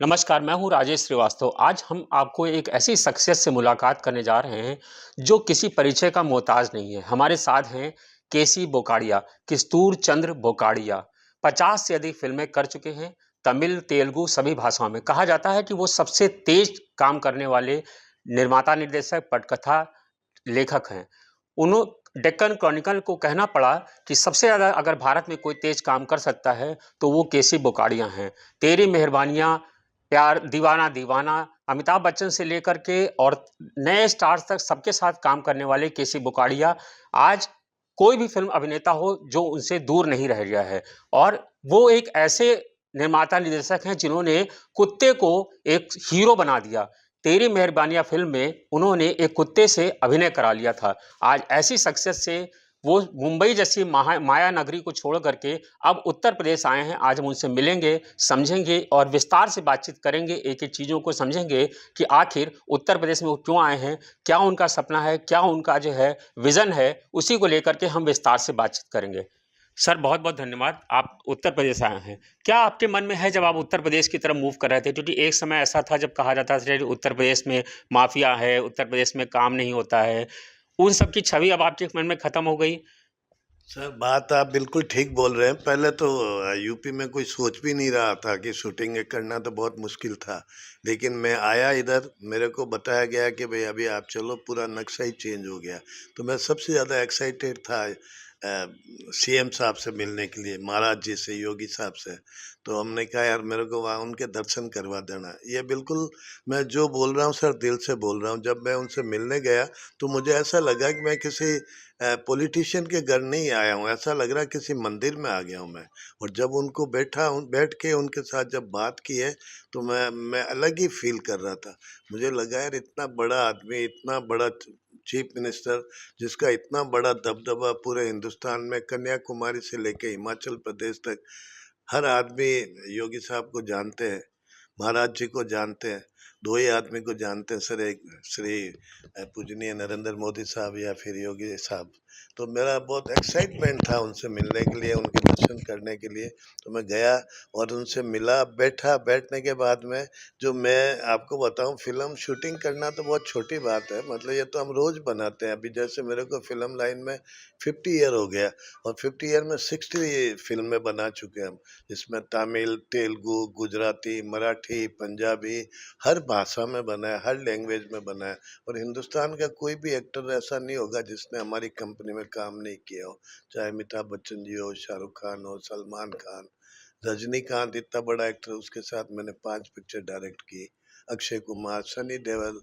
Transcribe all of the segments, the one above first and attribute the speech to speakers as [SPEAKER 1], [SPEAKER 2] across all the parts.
[SPEAKER 1] नमस्कार, मैं हूँ राजेश श्रीवास्तव। आज हम आपको एक ऐसी शख्सियत से मुलाकात करने जा रहे हैं, जो किसी परिचय का मोहताज नहीं है। हमारे साथ हैं केसी बोकाडिया, किस्तूर चंद्र बोकाडिया। 50 से अधिक फ़िल्में कर चुके हैं, तमिल, तेलुगु सभी भाषाओं में। कहा जाता है कि वो सबसे तेज़ काम करने वाले निर्माता, निर्देशक, पटकथा लेखक हैं। उन्हों डेक्कन क्रॉनिकल को कहना पड़ा कि सबसे ज़्यादा अगर भारत में कोई तेज़ काम कर सकता है, तो वो केसी बोकाडिया हैं। तेरी मेहरबानियाँ, प्यार, दीवाना दीवाना, अमिताभ बच्चन से लेकर के और नए स्टार्स तक सबके साथ काम करने वाले केसी बोकाडिया आज कोई भी फ़िल्म अभिनेता हो जो उनसे दूर नहीं रह गया है। और वो एक ऐसे निर्माता निर्देशक हैं जिन्होंने कुत्ते को एक हीरो बना दिया। तेरी मेहरबानियाँ फ़िल्म में उन्होंने एक कुत्ते से अभिनय करा लिया था। आज ऐसी शख्सियत से वो मुंबई जैसी माया नगरी को छोड़ करके अब उत्तर प्रदेश आए हैं। आज हम उनसे मिलेंगे, समझेंगे और विस्तार से बातचीत करेंगे, एक-एक चीज़ों को समझेंगे कि आखिर उत्तर प्रदेश में वो क्यों आए हैं, क्या उनका सपना है, क्या उनका जो है विज़न है, उसी को लेकर के हम विस्तार से बातचीत करेंगे। सर, बहुत-बहुत धन्यवाद, आप उत्तर प्रदेश आए हैं। क्या आपके मन में है जब आप उत्तर प्रदेश की तरफ मूव कर रहे थे? क्योंकि एक समय ऐसा था जब कहा जाता था कि उत्तर प्रदेश में माफ़िया है, उत्तर प्रदेश में काम नहीं होता है। उन सब की छवि अब आपके मन में खत्म हो गई?
[SPEAKER 2] सर, बात आप बिल्कुल ठीक बोल रहे हैं। पहले तो यूपी में कोई सोच भी नहीं रहा था कि शूटिंग करना तो बहुत मुश्किल था। लेकिन मैं आया इधर, मेरे को बताया गया कि भई अभी आप चलो, पूरा नक्शा ही चेंज हो गया। तो मैं सबसे ज़्यादा एक्साइटेड था सीएम साहब से मिलने के लिए, महाराज जी से, योगी साहब से। तो हमने कहा यार मेरे को वहाँ उनके दर्शन करवा देना। ये बिल्कुल मैं जो बोल रहा हूँ सर, दिल से बोल रहा हूँ। जब मैं उनसे मिलने गया तो मुझे ऐसा लगा कि मैं किसी पॉलिटिशियन के घर नहीं आया हूँ, ऐसा लग रहा है किसी मंदिर में आ गया हूँ मैं। और जब उनको बैठ के उनके साथ जब बात की है, तो मैं अलग ही फील कर रहा था। मुझे लगा यार इतना बड़ा आदमी, इतना बड़ा चीफ मिनिस्टर, जिसका इतना बड़ा दबदबा पूरे हिंदुस्तान में, कन्याकुमारी से लेके हिमाचल प्रदेश तक हर आदमी योगी साहब को जानते हैं, महाराज जी को जानते हैं। दो ही आदमी को जानते हैं सर, एक श्री पूजनीय नरेंद्र मोदी साहब या फिर योगी साहब। तो मेरा बहुत एक्साइटमेंट था उनसे मिलने के लिए, उनके दर्शन करने के लिए। तो मैं गया और उनसे मिला, बैठा। बैठने के बाद में जो मैं आपको बताऊं, फिल्म शूटिंग करना तो बहुत छोटी बात है, मतलब ये तो हम रोज बनाते हैं। अभी जैसे मेरे को फिल्म लाइन में 50 ईयर हो गया, और 50 ईयर में 60 फिल्में बना चुके हैं हम, जिसमें तमिल, तेलुगु, गुजराती, मराठी, पंजाबी, हर भाषा में बना है, हर लैंग्वेज में बना है। और हिंदुस्तान का कोई भी एक्टर ऐसा नहीं होगा जिसने हमारी कंपनी में काम नहीं किया हो, चाहे अमिताभ बच्चन जी हो, शाहरुख खान हो, सलमान खान, रजनीकांत इतना बड़ा एक्टर, उसके साथ मैंने 5 पिक्चर डायरेक्ट की, अक्षय कुमार, सनी देओल,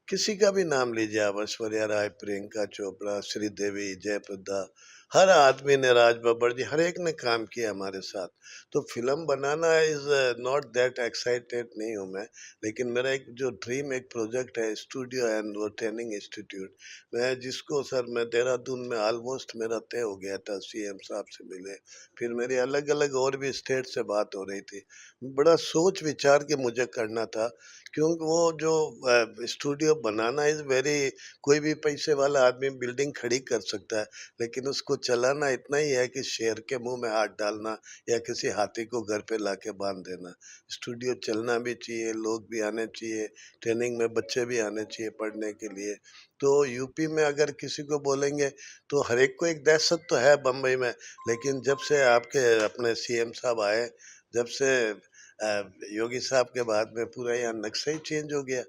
[SPEAKER 2] किसी का भी नाम लीजिए आप, ऐश्वर्या राय, प्रियंका चोपड़ा, श्रीदेवी, जयप्रदा, हर आदमी ने, राज बब्बर जी, हर एक ने काम किया हमारे साथ। तो film banana is not that excited नहीं हूँ मैं। लेकिन मेरा एक जो ड्रीम एक प्रोजेक्ट है, स्टूडियो एंड वो ट्रेनिंग इंस्टीट्यूट, मैं जिसको सर, मैं देहरादून में ऑलमोस्ट मेरा तय हो गया था, सीएम साहब से मिले, फिर मेरी अलग अलग और भी स्टेट से बात हो रही थी। बड़ा सोच विचार के मुझे करना था, क्योंकि वो जो स्टूडियो बनाना इज वेरी, कोई भी पैसे वाला आदमी बिल्डिंग खड़ी कर सकता है, लेकिन उसको चलाना इतना ही है कि शेर के मुंह में हाथ डालना या किसी हाथी को घर पे लाके बांध देना। स्टूडियो चलना भी चाहिए, लोग भी आने चाहिए, ट्रेनिंग में बच्चे भी आने चाहिए पढ़ने के लिए। तो यूपी में अगर किसी को बोलेंगे तो हर एक को एक दहशत तो है बम्बई में, लेकिन जब से आपके अपने सीएम साहब आए, जब से योगी साहब के बाद में पूरा यहाँ नक्शा ही चेंज हो गया।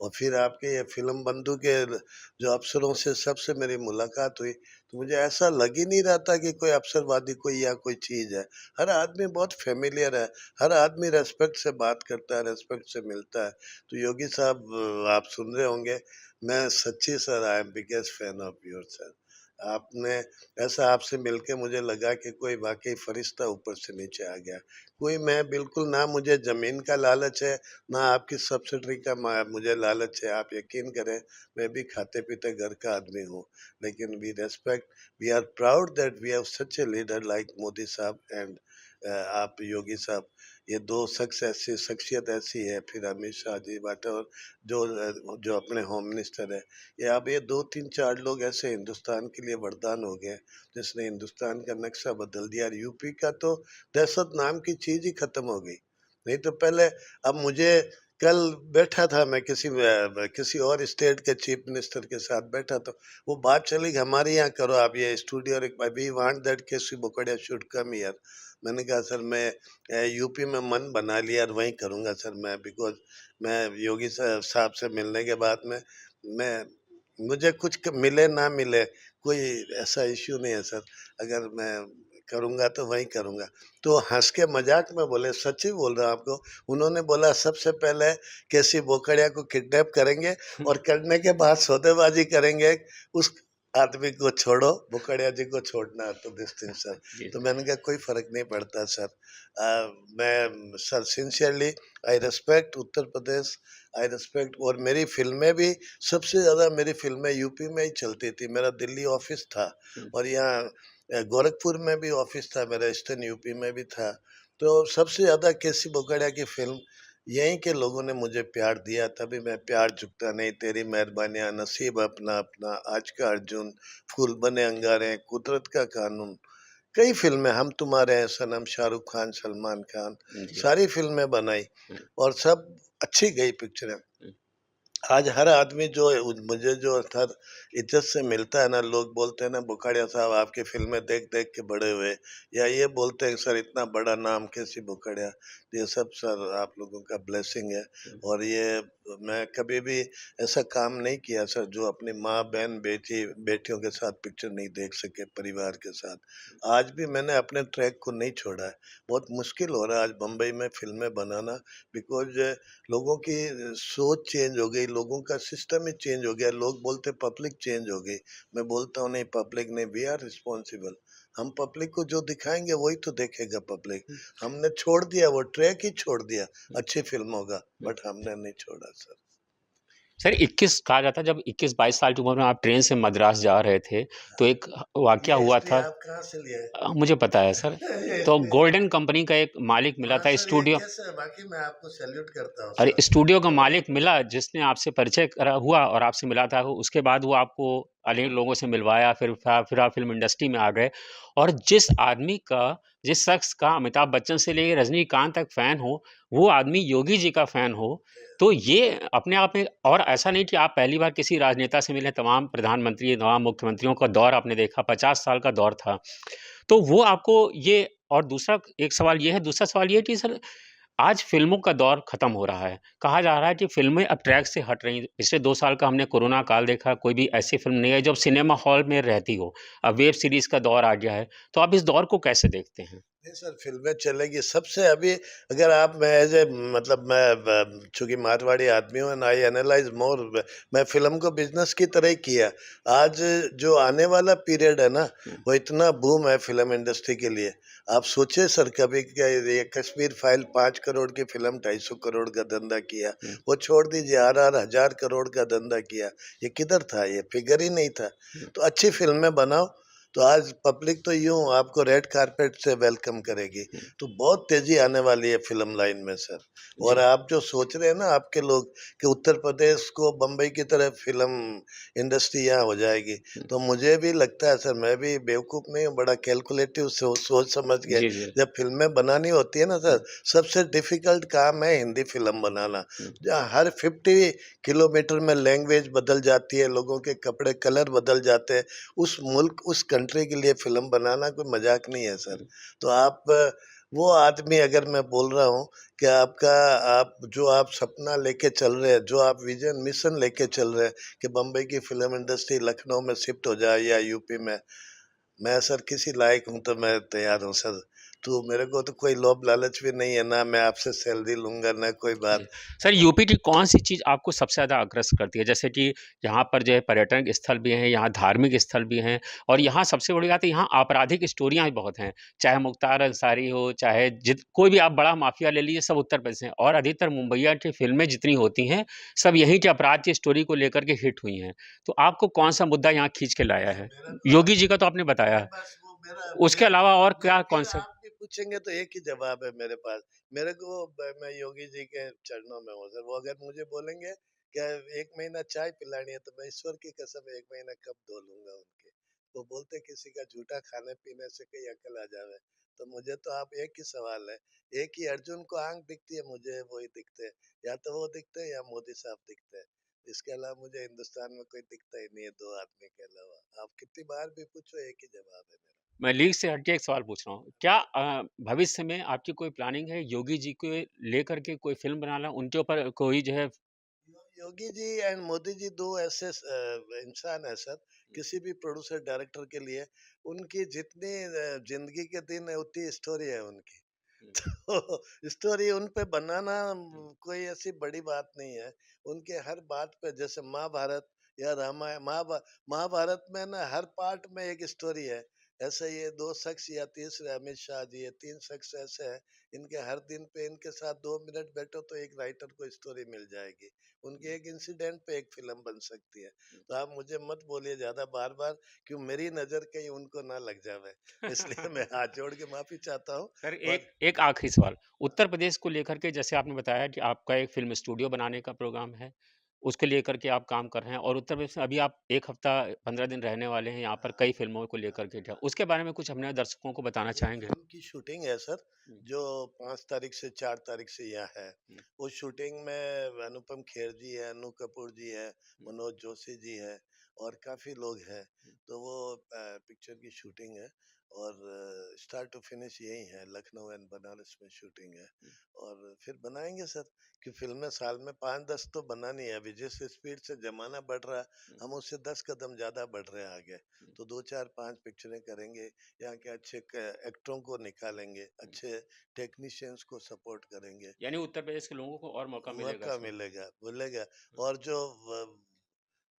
[SPEAKER 2] और फिर आपके ये फिल्म बंधु के जो अफसरों से सबसे मेरी मुलाकात हुई, तो मुझे ऐसा लग ही नहीं रहा था कि कोई अफसरवादी कोई या कोई चीज़ है। हर आदमी बहुत फेमिलियर है, हर आदमी रेस्पेक्ट से बात करता है, रेस्पेक्ट से मिलता है। तो योगी साहब, आप सुन रहे होंगे, मैं सच्ची sir, I am biggest fan of your sir. आपने ऐसा, आपसे मिलके मुझे लगा कि कोई वाकई फरिश्ता ऊपर से नीचे आ गया। कोई, मैं बिल्कुल, ना मुझे ज़मीन का लालच है, ना आपकी सब्सिडी का मुझे लालच है। आप यकीन करें, मैं भी खाते-पीते घर का आदमी हूँ। लेकिन we respect, we are proud that we have such a leader like Modi साहब एंड आप योगी साहब। ये 2 शख्स ऐसी, शख्सियत ऐसी है, फिर अमित शाह जी बात, और जो अपने होम मिनिस्टर है, ये अब ये 2-3-4 लोग ऐसे हिंदुस्तान के लिए वरदान हो गए, जिसने हिंदुस्तान का नक्शा बदल दिया। और यूपी का तो दहशत नाम की चीज ही खत्म हो गई। नहीं तो पहले अब मुझे कल बैठा था मैं किसी और स्टेट के चीफ मिनिस्टर के साथ बैठा तो वो बात चली कि हमारे यहाँ करो आप ये studio we want that KC Bokadia should come here. मैंने कहा सर मैं यूपी में मन बना लिया और वहीं करूँगा सर मैं बिकॉज़ मैं योगी साहब से मिलने के बाद में मैं मुझे कुछ मिले ना मिले कोई ऐसा इश्यू नहीं है सर। अगर मैं करूँगा तो वहीं करूँगा। तो हँस के मज़ाक में बोले, सच्ची बोल रहा हूँ आपको। उन्होंने बोला सबसे पहले केसी बोकड़िया को किडनैप करेंगे और करने के बाद सौदेबाजी करेंगे। उस आदमी को छोड़ो, बोकड़िया जी को छोड़ना तो डिस्टेंस सर।
[SPEAKER 1] जी।
[SPEAKER 2] तो मैंने कहा कोई फ़र्क नहीं पड़ता सर। मैं sir sincerely I respect Uttar Pradesh, I respect और मेरी फ़िल्में भी सबसे ज़्यादा मेरी फ़िल्में यूपी में ही चलती थी। मेरा दिल्ली ऑफ़िस था
[SPEAKER 1] हुँ,
[SPEAKER 2] और यहाँ गोरखपुर में भी ऑफिस था मेरा, ईस्टर्न यूपी में भी था। तो सबसे ज़्यादा केसी बोकाड़ा की फ़िल्म यहीं के लोगों ने मुझे प्यार दिया, तभी मैं प्यार झुकता नहीं, तेरी मेहरबानियाँ, नसीब अपना अपना, आज का अर्जुन, फूल बने अंगारे, कुदरत का कानून, कई फ़िल्में, हम तुम्हारे हैं सनम, शाहरुख खान, सलमान खान,
[SPEAKER 1] जी।
[SPEAKER 2] सारी फ़िल्में बनाई
[SPEAKER 1] हुँ,
[SPEAKER 2] और सब अच्छी गई पिक्चरें।
[SPEAKER 1] हुँ,
[SPEAKER 2] आज हर आदमी जो है मुझे जो हर इज्जत से मिलता है ना, लोग बोलते हैं ना बुखाड़िया साहब आपकी फिल्में देख देख के बड़े हुए, या ये बोलते हैं सर इतना बड़ा नाम कैसी बुखाड़िया। ये सब सर आप लोगों का ब्लेसिंग है।
[SPEAKER 1] हुँ।
[SPEAKER 2] और ये मैं कभी भी ऐसा काम नहीं किया सर जो अपनी माँ बहन बेटी बेटियों के साथ पिक्चर नहीं देख सके परिवार के साथ। आज भी मैंने अपने ट्रैक को नहीं छोड़ा है। बहुत मुश्किल हो रहा है आज बम्बई में फिल्में बनाना, बिकॉज लोगों की सोच चेंज हो गई, लोगों का सिस्टम ही चेंज हो गया। लोग बोलते पब्लिक चेंज हो गई। मैं बोलता हूँ नहीं, पब्लिक नहीं, वी आर रिस्पॉन्सिबल। हम पब्लिक को जो दिखाएंगे वही तो देखेगा पब्लिक। हमने छोड़ दिया, वो ट्रैक ही छोड़ दिया अच्छी फिल्मों का, बट हमने नहीं छोड़ा सर।
[SPEAKER 1] सर 21 कहा जाता है जब 21-22 साल की उम्र में आप ट्रेन से मद्रास जा रहे थे, तो एक वाक़या
[SPEAKER 2] ये
[SPEAKER 1] हुआ
[SPEAKER 2] हिस्ट्री
[SPEAKER 1] था।
[SPEAKER 2] आप कहाँ से लिए?
[SPEAKER 1] मुझे पता है सर। तो गोल्डन कंपनी का एक मालिक मिला
[SPEAKER 2] वाह
[SPEAKER 1] था
[SPEAKER 2] सर, ये
[SPEAKER 1] स्टूडियो।
[SPEAKER 2] कैसे है? बाकी मैं आपको सैल्यूट करता हूँ
[SPEAKER 1] अरे
[SPEAKER 2] सर।
[SPEAKER 1] स्टूडियो का मालिक मिला जिसने आपसे परिचय करा हुआ और आपसे मिला था, उसके बाद वो आपको अनेक लोगों से मिलवाया, फिर आप फ़िल्म इंडस्ट्री में आ गए और जिस शख़्स का अमिताभ बच्चन से लेके रजनीकांत तक फ़ैन हो, वो आदमी योगी जी का फ़ैन हो, तो ये अपने आप में। और ऐसा नहीं कि आप पहली बार किसी राजनेता से मिले, तमाम प्रधानमंत्री, तमाम मुख्यमंत्रियों का दौर आपने देखा, 50 साल का दौर था। तो वो आपको ये। और दूसरा एक सवाल ये है, दूसरा सवाल ये है कि सर आज फ़िल्मों का दौर ख़त्म हो रहा है। कहा जा रहा है कि फ़िल्में अब ट्रैक से हट रही हैं। पिछले 2 साल का हमने कोरोना काल देखा, कोई भी ऐसी फ़िल्म नहीं आई जो अब सिनेमा हॉल में रहती हो। अब वेब सीरीज़ का दौर आ गया है। तो आप इस दौर को कैसे देखते हैं?
[SPEAKER 2] नहीं सर, फ़िल्में चलेगी सबसे अभी। अगर आप मैं एज़ ए मतलब मैं चूँकि मारवाड़ी आदमी हूँ एंड आई एनालाइज़ मोर, मैं फ़िल्म को बिज़नेस की तरह ही किया। आज जो आने वाला पीरियड है ना,
[SPEAKER 1] हुँ,
[SPEAKER 2] वो इतना बूम है फ़िल्म इंडस्ट्री के लिए। आप सोचिए सर कभी क्या ये कश्मीर फाइल 5 करोड़ की फ़िल्म 250 करोड़ का धंधा किया।
[SPEAKER 1] हुँ,
[SPEAKER 2] वो छोड़ दीजिए आरआर 1000 करोड़ का धंधा किया। ये किधर था? ये फ़िगर ही नहीं था।
[SPEAKER 1] हुँ,
[SPEAKER 2] तो अच्छी फ़िल्में बनाओ, तो आज पब्लिक तो यूँ आपको रेड कारपेट से वेलकम करेगी।
[SPEAKER 1] हुँ।
[SPEAKER 2] तो बहुत तेज़ी आने वाली है फ़िल्म लाइन में सर। और
[SPEAKER 1] जी।
[SPEAKER 2] आप जो सोच रहे हैं ना आपके लोग कि उत्तर प्रदेश को बम्बई की तरह फ़िल्म इंडस्ट्री यहाँ हो जाएगी,
[SPEAKER 1] हुँ।
[SPEAKER 2] तो मुझे भी लगता है सर, मैं भी बेवकूफ़ नहीं हूँ, बड़ा कैलकुलेटिव सोच समझ के
[SPEAKER 1] जी, जी।
[SPEAKER 2] जब फ़िल्में बनानी होती है ना सर,
[SPEAKER 1] हुँ,
[SPEAKER 2] सबसे डिफ़िकल्ट काम है हिंदी फ़िल्म बनाना।
[SPEAKER 1] हुँ।
[SPEAKER 2] जहाँ हर 50 किलोमीटर में लैंग्वेज बदल जाती है, लोगों के कपड़े कलर बदल जाते हैं। उस मुल्क, उस कंट्री के लिए फ़िल्म बनाना कोई मज़ाक नहीं है सर। तो आप वो आदमी, अगर मैं बोल रहा हूँ कि आप जो आप सपना लेके चल रहे हैं, जो आप विज़न मिशन लेके चल रहे हैं कि बम्बई की फ़िल्म इंडस्ट्री लखनऊ में शिफ्ट हो जाए या यूपी में, मैं सर किसी लायक हूँ तो मैं तैयार हूँ सर। तो मेरे को तो कोई लोभ लालच भी नहीं है, ना मैं आपसे सैलरी लूँगा, ना कोई
[SPEAKER 1] जी।
[SPEAKER 2] बात।
[SPEAKER 1] सर यूपी की कौन-सी चीज़ आपको सबसे ज़्यादा आकर्षित करती है? जैसे कि यहाँ पर जो है पर्यटन स्थल भी हैं, यहाँ धार्मिक स्थल भी हैं और यहाँ सबसे बड़ी बात है यहाँ आपराधिक स्टोरियाँ भी बहुत हैं। चाहे मुख्तार अंसारी हो, चाहे कोई भी आप बड़ा माफिया ले लीजिए, सब उत्तर प्रदेश से हैं और अधिकतर मुंबईया की फ़िल्में जितनी होती हैं, सब यहीं के अपराध की स्टोरी को लेकर के हिट हुई हैं। तो आपको कौन-सा मुद्दा यहाँ खींच के लाया है?
[SPEAKER 2] मेरा तो
[SPEAKER 1] योगी
[SPEAKER 2] आप
[SPEAKER 1] जी का तो आपने
[SPEAKER 2] नहीं,
[SPEAKER 1] बताया।
[SPEAKER 2] बस वो मेरा
[SPEAKER 1] उसके
[SPEAKER 2] मैं
[SPEAKER 1] अलावा और
[SPEAKER 2] मैं
[SPEAKER 1] क्या
[SPEAKER 2] फिर
[SPEAKER 1] कॉन्सेप्ट?
[SPEAKER 2] आप भी पूछेंगे तो एक ही जवाब है मेरे पास। मेरे को मैं योगी जी के चरणों में हूँ सर। वो अगर मुझे बोलेंगे कि 1 महीना चाय पिलानी है तो मैं ईश्वर की कसम 1 महीना कब धो लूँगा उनके। वो बोलते हैं किसी का झूठा खाने-पीने से कहीं अकल आ जावे। तो मुझे तो आप एक ही सवाल है, एक ही अर्जुन को आँख दिखती है, मुझे वही दिखते हैं। या तो वो दिखते हैं या मोदी साहब दिखते हैं। इसके अलावा मुझे हिंदुस्तान में कोई दिखता ही नहीं है 2 आदमी के अलावा। आप कितनी बार भी पूछो एक ही जवाब है मेरा।
[SPEAKER 1] मैं लीग से हट के एक सवाल पूछ रहा हूँ। क्या भविष्य में आपकी कोई प्लानिंग है योगी जी को लेकर के कोई फ़िल्म बनाना, उनके ऊपर कोई जो है
[SPEAKER 2] योगी जी एंड मोदी जी 2 ऐसे इंसान हैं सर, किसी भी प्रोड्यूसर डायरेक्टर के लिए उनकी जितनी ज़िंदगी के दिन है उतनी स्टोरी है उनकी।
[SPEAKER 1] हुँ,
[SPEAKER 2] तो स्टोरी उन पे बनाना
[SPEAKER 1] हुँ,
[SPEAKER 2] कोई ऐसी बड़ी बात नहीं है। उनके हर बात पे जैसे महाभारत या रामायण महाभारत में ना हर पार्ट में एक स्टोरी है। ऐसे ये 2 शख्स या तीसरे अमित शाह जी, ये 3 शख्स ऐसे हैं, इनके हर दिन पे इनके साथ 2 मिनट बैठो तो एक राइटर को स्टोरी मिल जाएगी। उनके
[SPEAKER 1] हुँ,
[SPEAKER 2] एक इंसिडेंट पे एक फ़िल्म बन सकती है।
[SPEAKER 1] हुँ।
[SPEAKER 2] तो आप मुझे मत बोलिए ज़्यादा बार-बार क्यों मेरी नज़र कहीं उनको ना लग जावे। इसलिए मैं हाथ जोड़ के माफ़ी चाहता हूँ।
[SPEAKER 1] सर
[SPEAKER 2] और
[SPEAKER 1] एक एक आखिरी सवाल, उत्तर प्रदेश को लेकर के जैसे आपने बताया कि आपका एक फ़िल्म स्टूडियो बनाने का प्रोग्राम है, उसको लेकर के आप काम कर रहे हैं और उत्तर प्रदेश में अभी आप 1 हफ़्ता 15 दिन रहने वाले हैं यहाँ पर कई फ़िल्मों को लेकर के क्या उसके बारे में कुछ अपने दर्शकों को बताना
[SPEAKER 2] एक
[SPEAKER 1] चाहेंगे?
[SPEAKER 2] फ़िल्म की शूटिंग है सर,
[SPEAKER 1] हुँ,
[SPEAKER 2] जो 5 तारीख से 4 तारीख से यहाँ है।
[SPEAKER 1] हुँ,
[SPEAKER 2] उस शूटिंग में अनुपम खेर जी है, अनु कपूर जी है,
[SPEAKER 1] हुँ,
[SPEAKER 2] मनोज जोशी जी है और काफ़ी लोग हैं।
[SPEAKER 1] हुँ,
[SPEAKER 2] तो वो पिक्चर की शूटिंग है और स्टार्ट टू फिनिश यहीं है, लखनऊ एंड बनारस में शूटिंग है।
[SPEAKER 1] हुँ,
[SPEAKER 2] और फिर बनाएँगे सर, कि फ़िल्में साल में 5-10 तो बनानी है। अभी जिस स्पीड से ज़माना बढ़ रहा है,
[SPEAKER 1] हुँ,
[SPEAKER 2] हम उससे 10 कदम ज़्यादा बढ़ रहे हैं आगे।
[SPEAKER 1] हुँ,
[SPEAKER 2] तो 2, 4, 5 पिक्चरें करेंगे, यहाँ के अच्छे एक्टरों को निकालेंगे,
[SPEAKER 1] हुँ।
[SPEAKER 2] अच्छे टेक्नीशियंस को सपोर्ट करेंगे,
[SPEAKER 1] यानी उत्तर प्रदेश के लोगों को और मौका मिलेगा
[SPEAKER 2] मौका
[SPEAKER 1] इसमें।
[SPEAKER 2] मिलेगा, मिलेगा।
[SPEAKER 1] हुँ,
[SPEAKER 2] और जो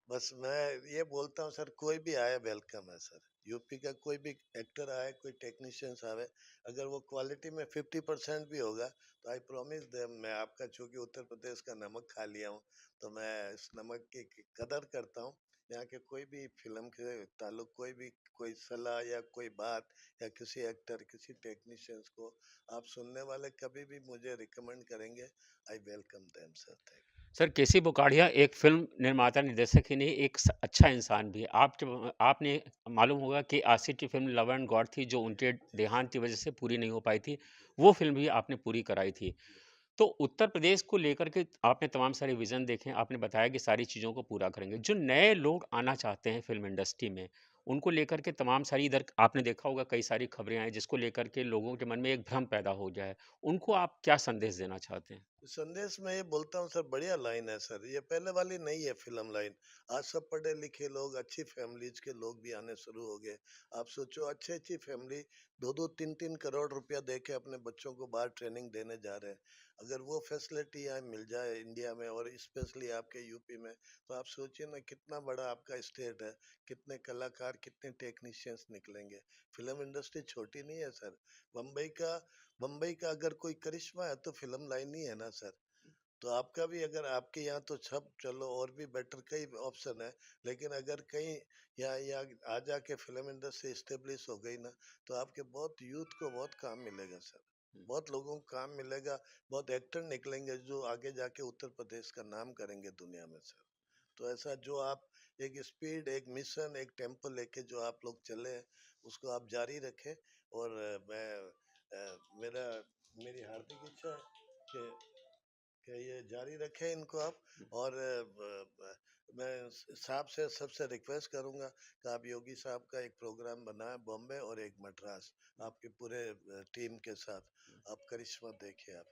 [SPEAKER 2] बस मैं ये बोलता हूँ सर, कोई भी आए वेलकम है सर। यूपी का कोई भी एक्टर आए, कोई टेक्नीशियंस आवे, अगर वो क्वालिटी में 50% भी होगा तो आई प्रॉमिस देम, मैं आपका चूंकि उत्तर प्रदेश का नमक खा लिया हूँ तो मैं इस नमक की कदर करता हूँ। यहाँ के कोई भी फिल्म के ताल्लुक कोई भी कोई सलाह या कोई बात या किसी एक्टर किसी टेक्नीशियंस को आप सुनने वाले कभी भी मुझे रिकमेंड करेंगे, I welcome them sir. Thank
[SPEAKER 1] sir KC Bukadia एक फ़िल्म निर्माता, निर्देशक ही नहीं, एक स अच्छा इंसान भी है। आप जब आपने मालूम होगा कि आशिक़ की फ़िल्म लव एंड गॉड थी, जो उनके देहांत की वज़ह से पूरी नहीं हो पाई थी। वो फ़िल्म भी आपने पूरी कराई थी। तो उत्तर प्रदेश को लेकर के आपने तमाम सारे विज़न देखे, आपने बताया कि सारी चीज़ों को पूरा करेंगे। जो नए लोग आना चाहते हैं फ़िल्म इंडस्ट्री में, उनको लेकर के तमाम सारी इधर आपने देखा होगा कई सारी खबरें आई जिसको लेकर के लोगों के मन में एक भ्रम पैदा हो गया है। उनको आप क्या संदेश देना चाहते हैं?
[SPEAKER 2] संदेश मैं ये बोलता हूँ सर, बढ़िया लाइन है सर, ये पहले वाली नहीं है फिल्म लाइन। आज सब पढ़े लिखे लोग, अच्छी फैमिलीज के लोग भी आने शुरू हो गए। आप सोचो अच्छी अच्छी फैमिली 2-2 3-3 करोड़ रुपया दे के अपने बच्चों को बाहर ट्रेनिंग देने जा रहे हैं। अगर वो फैसिलिटी यहाँ मिल जाए इंडिया में और स्पेशली आपके यूपी में, तो आप सोचिए ना कितना बड़ा आपका स्टेट है, कितने कलाकार कितने टेक्नीशियंस निकलेंगे। फिल्म इंडस्ट्री छोटी नहीं है सर। बम्बई का बम्बई का अगर कोई करिश्मा है तो फिल्म लाइन ही है ना सर। तो आपका भी अगर आपके यहाँ तो सब चलो और भी बेटर कई ऑप्शन है, लेकिन अगर कहीं यहाँ आ जाके फिल्म इंडस्ट्री स्टेब्लिश हो गई ना, तो आपके बहुत यूथ को बहुत काम मिलेगा सर।
[SPEAKER 1] हुँ।
[SPEAKER 2] बहुत लोगों को काम मिलेगा, बहुत एक्टर निकलेंगे जो आगे जाके उत्तर प्रदेश का नाम करेंगे दुनिया में सर। तो ऐसा जो आप एक स्पीड एक मिशन एक टेम्पो लेके जो आप लोग चले हैं, उसको आप जारी रखें। और मेरा मेरी हार्दिक इच्छा है कि ये जारी रखें इनको आप। और मैं साहब से सबसे रिक्वेस्ट करूंगा कि आप योगी साहब का एक प्रोग्राम बनाएं बॉम्बे और एक मद्रास, आपके पूरे टीम के साथ आप करिश्मा देखिए आप।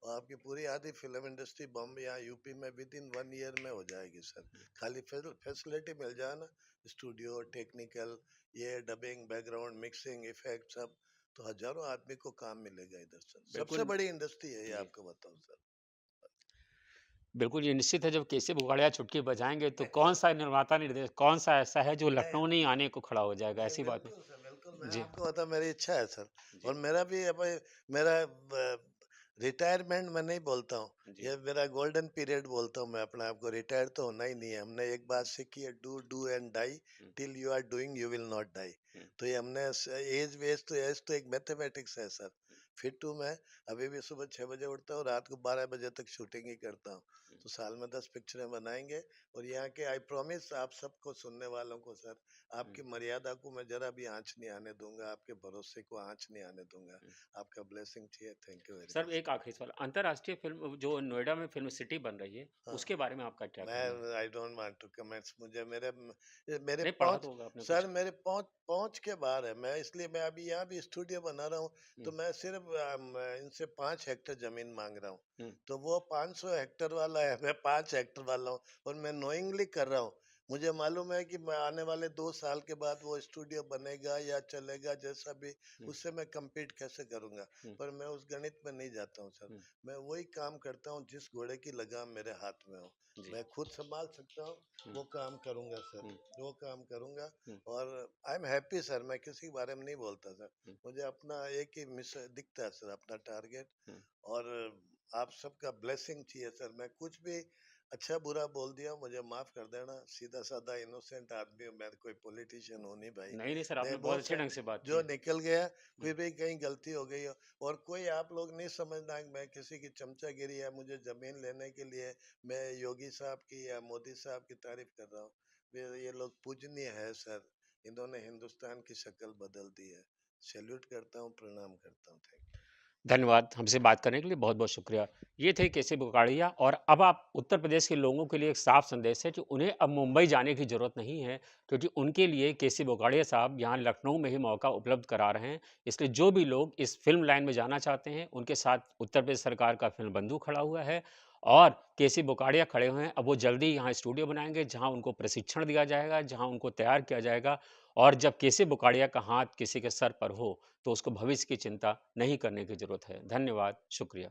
[SPEAKER 2] और आपकी पूरी आधी फिल्म इंडस्ट्री बॉम्बे या यूपी में विद इन 1 ईयर में हो जाएगी सर। खाली फैसिलिटी मिल जाए ना, स्टूडियो टेक्निकल, ये डबिंग बैकग्राउंड मिक्सिंग इफेक्ट सब, तो हजारों आदमी को काम मिलेगा इधर सर। सबसे
[SPEAKER 1] बिल्कुल,
[SPEAKER 2] बड़ी इंडस्ट्री है ये,
[SPEAKER 1] जी।
[SPEAKER 2] आपको बताऊं सर।
[SPEAKER 1] बिल्कुल, ये निश्चित है जब केसी बुगाड़िया चुटकी बजाएँगे तो
[SPEAKER 2] नहीं,
[SPEAKER 1] कौन-सा निर्माता निर्देशक कौन-सा ऐसा है जो
[SPEAKER 2] नहीं,
[SPEAKER 1] लखनऊ नहीं आने को खड़ा हो जाएगा,
[SPEAKER 2] नहीं,
[SPEAKER 1] ऐसी बात नहीं।
[SPEAKER 2] बिल्कुल सर, बिल्कुल। मैं
[SPEAKER 1] जी,
[SPEAKER 2] आपको बता मेरी इच्छा है सर। और
[SPEAKER 1] जी,
[SPEAKER 2] मेरा भी अब मेरा रिटायरमेंट मैं नहीं बोलता हूँ,
[SPEAKER 1] जी,
[SPEAKER 2] ये मेरा गोल्डन पीरियड बोलता हूँ मैं अपने आप को। रिटायर तो होना ही नहीं है। हमने एक बात सीखी है, do do and die,
[SPEAKER 1] hmm,
[SPEAKER 2] till you are doing you will not die.
[SPEAKER 1] Hmm,
[SPEAKER 2] तो ये हमने एज तो एक मैथमेटिक्स है सर। फिट हूँ मैं, अभी भी सुबह 6 बजे उठता हूँ, रात को 12 बजे तक शूटिंग ही करता हूँ। तो साल में 10 पिक्चरें बनाएँगे और यहाँ के आई प्रॉमिस आप सबको सुनने वालों को सर,
[SPEAKER 1] हुँ,
[SPEAKER 2] आपकी मर्यादा को मैं ज़रा भी आँच नहीं आने दूँगा, आपके भरोसे को आँच नहीं आने दूँगा।
[SPEAKER 1] हुँ।
[SPEAKER 2] आपका ब्लेसिंग चाहिए। Thank you very
[SPEAKER 1] sir
[SPEAKER 2] much.
[SPEAKER 1] एक आखिरी सवाल, अंतर्राष्ट्रीय फ़िल्म जो नोएडा में फ़िल्म सिटी बन रही है,
[SPEAKER 2] हाँ।
[SPEAKER 1] उसके बारे में आपका क्या कहना है?
[SPEAKER 2] मैं I don't want to comments. मुझे मेरे
[SPEAKER 1] नहीं पढ़ा
[SPEAKER 2] पहुँच
[SPEAKER 1] तो होगा आपने
[SPEAKER 2] सर
[SPEAKER 1] कुछ?
[SPEAKER 2] मेरे पहुँच पहुँच के बाहर है। मैं इसलिए मैं अभी यहाँ भी स्टूडियो बना रहा हूँ,
[SPEAKER 1] हुँ,
[SPEAKER 2] तो मैं सिर्फ़ इनसे 5 हेक्टेयर ज़मीन माँग रहा हूँ।
[SPEAKER 1] हुँ,
[SPEAKER 2] तो वो 500 हेक्टेयर वाला है, मैं 5 हेक्टेयर वाला हूँ और मैं नोइंगली कर रहा हूँ। मुझे मालूम है कि मैं आने वाले 2 साल के बाद वो स्टूडियो बनेगा या चलेगा जैसा भी,
[SPEAKER 1] हुँ,
[SPEAKER 2] उससे मैं कम्पीट कैसे करूँगा?
[SPEAKER 1] हुँ,
[SPEAKER 2] पर मैं उस गणित में नहीं जाता हूँ सर।
[SPEAKER 1] हुँ,
[SPEAKER 2] मैं वही काम करता हूँ जिस घोड़े की लगाम मेरे हाथ में हो।
[SPEAKER 1] जी,
[SPEAKER 2] मैं खुद सँभाल सकता हूँ,
[SPEAKER 1] हुँ,
[SPEAKER 2] वो काम करूँगा सर,
[SPEAKER 1] हुँ,
[SPEAKER 2] वो काम करूँगा।
[SPEAKER 1] हुँ,
[SPEAKER 2] और आई एम हैप्पी सर, मैं किसी के बारे में नहीं बोलता सर।
[SPEAKER 1] हुँ,
[SPEAKER 2] मुझे अपना एक ही दिखता है सर, अपना टारगेट।
[SPEAKER 1] हुँ।
[SPEAKER 2] और आप सबका ब्लेसिंग चाहिए सर। मैं कुछ भी अच्छा-बुरा बोल दिया, मुझे माफ़ कर देना। सीधा-साधा इनोसेंट आदमी हूँ मैं, कोई पॉलिटिशियन हूँ नहीं भाई।
[SPEAKER 1] नहीं, नहीं सर आपने
[SPEAKER 2] मैं
[SPEAKER 1] बहुत
[SPEAKER 2] बहुत
[SPEAKER 1] अच्छे
[SPEAKER 2] सा
[SPEAKER 1] ढंग से बात की
[SPEAKER 2] जो
[SPEAKER 1] है।
[SPEAKER 2] निकल गया,
[SPEAKER 1] हुँ,
[SPEAKER 2] फिर भी कहीं गलती हो गई हो। और कोई आप लोग नहीं समझना कि मैं किसी की चमचागिरी या मुझे ज़मीन लेने के लिए मैं योगी साहब की या मोदी साहब की तारीफ़ कर रहा हूँ। ये लोग पूजनीय है सर। इन्होंने हिंदुस्तान की शक्ल बदल दी है। सैल्यूट करता हूँ, प्रणाम करता हूँ। Thank you.
[SPEAKER 1] धन्यवाद हमसे बात करने के लिए बहुत-बहुत शुक्रिया। ये थे केसी बुगाड़िया और अब आप उत्तर प्रदेश के लोगों के लिए एक साफ संदेश है कि उन्हें अब मुंबई जाने की ज़रूरत नहीं है, क्योंकि उनके लिए केसी बुगाड़िया साहब यहाँ लखनऊ में ही मौका उपलब्ध करा रहे हैं। इसलिए जो भी लोग इस फ़िल्म लाइन में जाना चाहते हैं, उनके साथ उत्तर प्रदेश सरकार का फ़िल्म बंधु खड़ा हुआ है और केसी बुगाड़िया खड़े हुए हैं। अब वो जल्दी यहाँ स्टूडियो बनाएँगे, जहाँ उनको प्रशिक्षण दिया जाएगा, जहाँ उनको तैयार किया जाएगा और जब केसी बुगाड़िया का हाथ किसी के सर पर हो, तो उसको भविष्य की चिंता नहीं करने की ज़रूरत है। धन्यवाद, शुक्रिया।